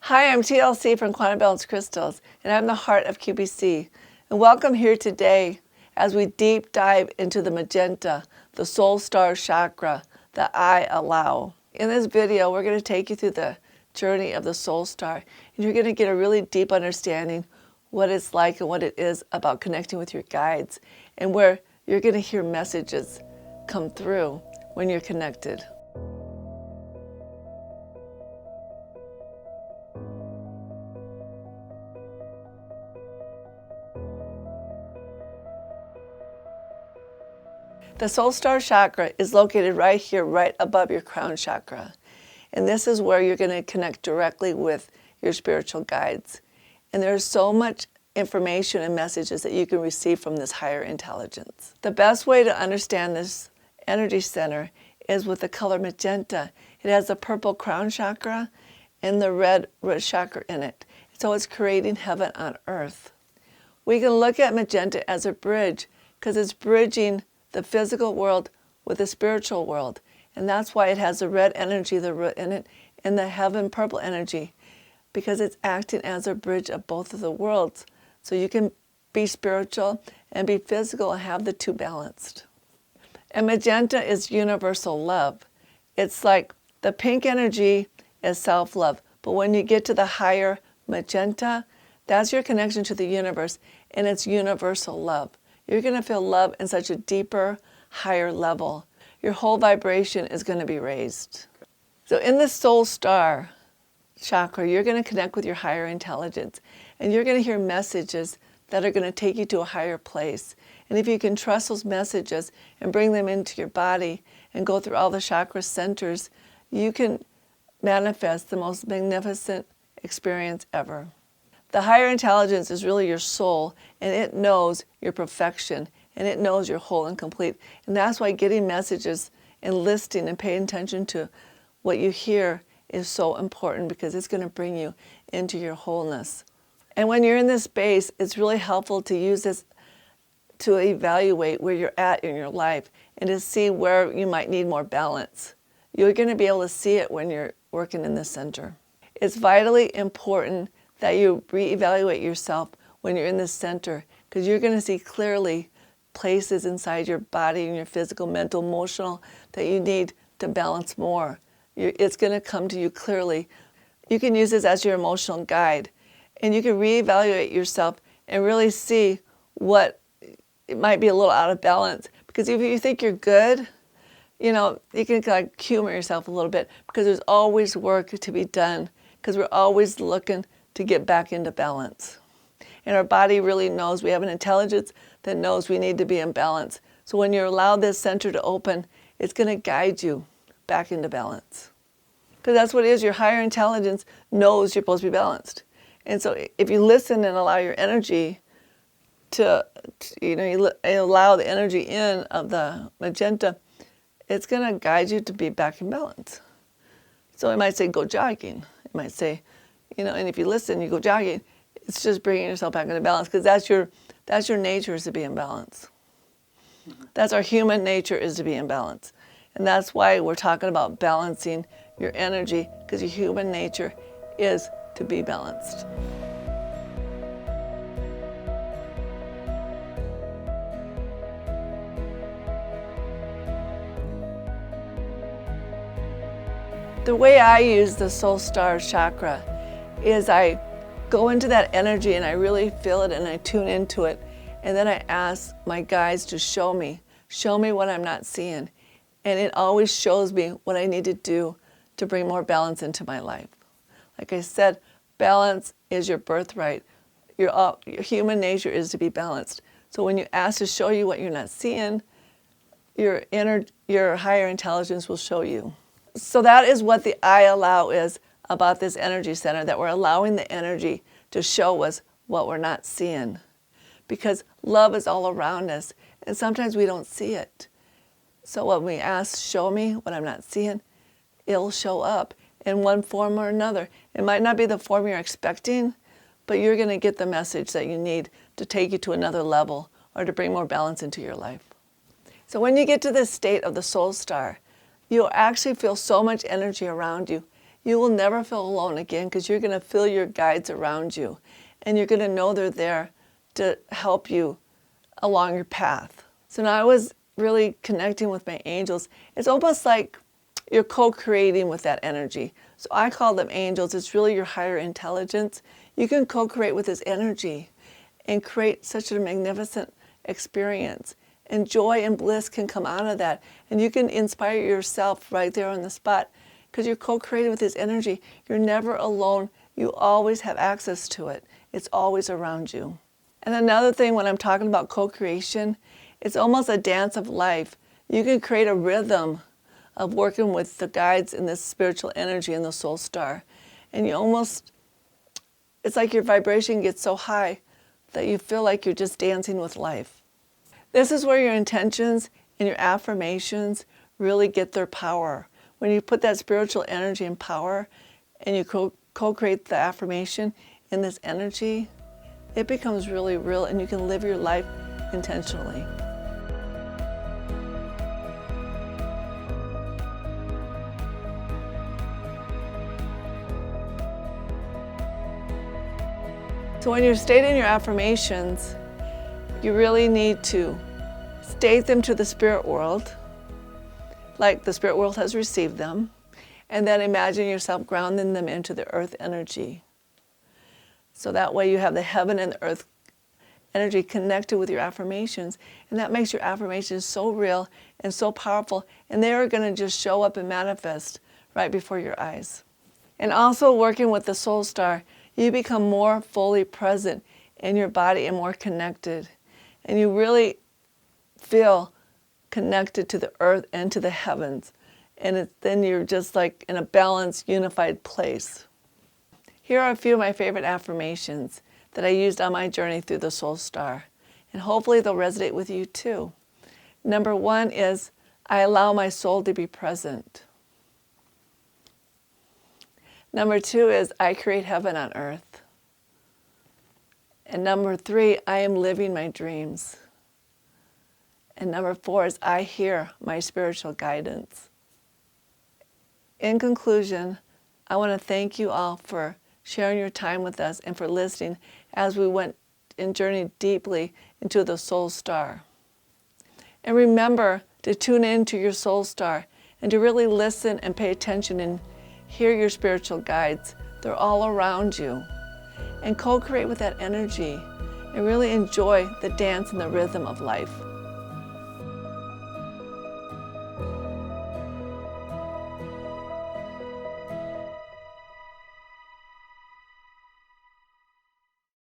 Hi, I'm TLC from Quantum Balance Crystals, and I'm the heart of QBC. And welcome here today as we deep dive into the Magenta, the Soul Star Chakra, the I Allow. In this video, we're going to take you through the journey of the Soul Star, and you're going to get a really deep understanding what it's like and what it is about connecting with your guides, and where you're going to hear messages come through when you're connected. The Soul Star Chakra is located right here, right above your crown chakra. And this is where you're going to connect directly with your spiritual guides. And there's so much information and messages that you can receive from this higher intelligence. The best way to understand this energy center is with the color magenta. It has the purple crown chakra and the red root chakra in it. So it's creating heaven on earth. We can look at magenta as a bridge because it's bridging the physical world with the spiritual world. And that's why it has the red energy, the root in it, and the heaven purple energy, because it's acting as a bridge of both of the worlds. So you can be spiritual and be physical and have the two balanced. And magenta is universal love. It's like the pink energy is self-love. But when you get to the higher magenta, that's your connection to the universe, and it's universal love. You're going to feel love in such a deeper, higher level. Your whole vibration is going to be raised. So in the Soul Star Chakra, you're going to connect with your higher intelligence, and you're going to hear messages that are going to take you to a higher place. And if you can trust those messages and bring them into your body and go through all the chakra centers, you can manifest the most magnificent experience ever. The higher intelligence is really your soul, and it knows your perfection, and it knows you're whole and complete. And that's why getting messages and listening and paying attention to what you hear is so important, because it's going to bring you into your wholeness. And when you're in this space, it's really helpful to use this to evaluate where you're at in your life and to see where you might need more balance. You're going to be able to see it when you're working in the center. It's vitally important that you reevaluate yourself when you're in the center, because you're going to see clearly places inside your body and your physical, mental, emotional that you need to balance more. It's going to come to you clearly. You can use this as your emotional guide, and you can reevaluate yourself and really see what it might be a little out of balance. Because if you think you're good, you can kind of humor yourself a little bit, because there's always work to be done, because we're always looking to get back into balance. And our body really knows, we have an intelligence that knows we need to be in balance. So when you allow this center to open, it's going to guide you back into balance. Because that's what it is. Your higher intelligence knows you're supposed to be balanced. And so if you listen and allow your energy to you allow the energy in of the magenta, it's going to guide you to be back in balance. So it might say, go jogging. It might say, and if you listen, you go jogging, it's just bringing yourself back into balance, because that's your nature, is to be in balance. That's our human nature, is to be in balance. And that's why we're talking about balancing your energy, because your human nature is to be balanced. The way I use the Soul Star Chakra is I go into that energy and I really feel it and I tune into it. And then I ask my guides to show me what I'm not seeing. And it always shows me what I need to do to bring more balance into my life. Like I said, balance is your birthright. Your human nature is to be balanced. So when you ask to show you what you're not seeing, your higher intelligence will show you. So that is what the I Allow is about this energy center, that we're allowing the energy to show us what we're not seeing. Because love is all around us, and sometimes we don't see it. So when we ask, show me what I'm not seeing, it'll show up in one form or another. It might not be the form you're expecting, but you're going to get the message that you need to take you to another level or to bring more balance into your life. So when you get to this state of the Soul Star, you'll actually feel so much energy around you. you will never feel alone again, because you're going to feel your guides around you, and you're going to know they're there to help you along your path. So now I was really connecting with my angels. It's almost like you're co-creating with that energy. So I call them angels. It's really your higher intelligence. You can co-create with this energy and create such a magnificent experience. And joy and bliss can come out of that. And you can inspire yourself right there on the spot, because you're co-creating with this energy. You're never alone. You always have access to it. It's always around you. And another thing, when I'm talking about co-creation, it's almost a dance of life. You can create a rhythm of working with the guides in this spiritual energy in the soul star. And it's like your vibration gets so high that you feel like you're just dancing with life. This is where your intentions and your affirmations really get their power. When you put that spiritual energy and power and you co-create the affirmation in this energy, it becomes really real, and you can live your life intentionally. So when you're stating your affirmations, you really need to state them to the spirit world, like the spirit world has received them, and then imagine yourself grounding them into the earth energy. So that way you have the heaven and the earth energy connected with your affirmations, and that makes your affirmations so real and so powerful, and they are going to just show up and manifest right before your eyes. And also working with the soul star, you become more fully present in your body and more connected. And you really feel connected to the earth and to the heavens. And then you're just like in a balanced, unified place. Here are a few of my favorite affirmations that I used on my journey through the soul star. And hopefully they'll resonate with you too. Number 1 is, I allow my soul to be present. Number 2 is, I create heaven on earth. And number 3, I am living my dreams. And number 4 is, I hear my spiritual guidance. In conclusion, I want to thank you all for sharing your time with us and for listening as we went and journeyed deeply into the soul star. And remember to tune into your soul star and to really listen and pay attention and hear your spiritual guides. They're all around you. And co-create with that energy and really enjoy the dance and the rhythm of life.